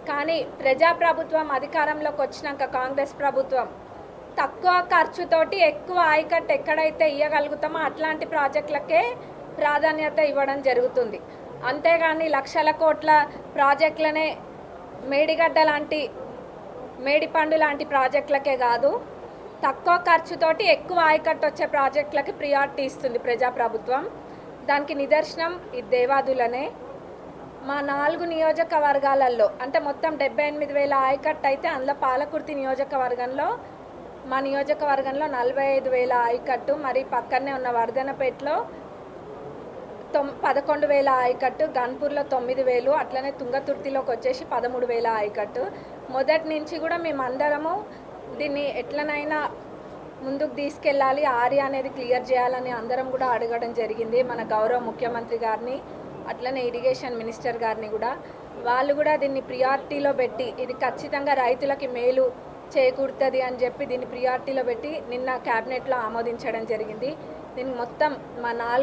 కానీ ప్రజాప్రభుత్వం అధికారంలోకి వచ్చినాక కాంగ్రెస్ ప్రభుత్వం తక్కువ ఖర్చుతోటి ఎక్కువ ఆయకట్టు ఎక్కడైతే ఇవ్వగలుగుతామో అట్లాంటి ప్రాజెక్టులకే ప్రాధాన్యత ఇవ్వడం జరుగుతుంది. అంతేగాని లక్షల కోట్ల ప్రాజెక్టులనే మేడిగడ్డ లాంటి మేడిపండు లాంటి ప్రాజెక్టులకే కాదు, తక్కువ ఖర్చుతోటి ఎక్కువ ఆయకట్టు వచ్చే ప్రాజెక్టులకి ప్రియారిటీ ఇస్తుంది ప్రజాప్రభుత్వం. దానికి నిదర్శనం ఈ దేవాదులనే. మా 4 నియోజకవర్గాలలో అంటే మొత్తం 78,000 ఆయకట్టు అయితే అందులో పాలకుర్తి నియోజకవర్గంలో మా నియోజకవర్గంలో 45,000 ఆయకట్టు, మరి పక్కనే ఉన్న వర్ధనపేటలో 11,000 ఆయకట్టు, గన్పూర్లో 9,000, అట్లనే తుంగతుర్తిలోకి వచ్చేసి 13,000 ఆయకట్టు. మొదటి నుంచి కూడా మేమందరము దీన్ని ఎట్లనైనా ముందుకు తీసుకెళ్ళాలి, ఆర్య అనేది క్లియర్ చేయాలని అందరం కూడా అడగడం జరిగింది మన గౌరవ ముఖ్యమంత్రి గారిని, అట్లనే ఇరిగేషన్ మినిస్టర్ గారిని కూడా. వాళ్ళు కూడా దీన్ని ప్రియారిటీలో పెట్టి ఇది ఖచ్చితంగా రైతులకి మేలు చేకూరుతుంది అని చెప్పి దీన్ని ప్రియారిటీలో పెట్టి నిన్న క్యాబినెట్లో ఆమోదించడం జరిగింది. దీన్ని మొత్తం మా 4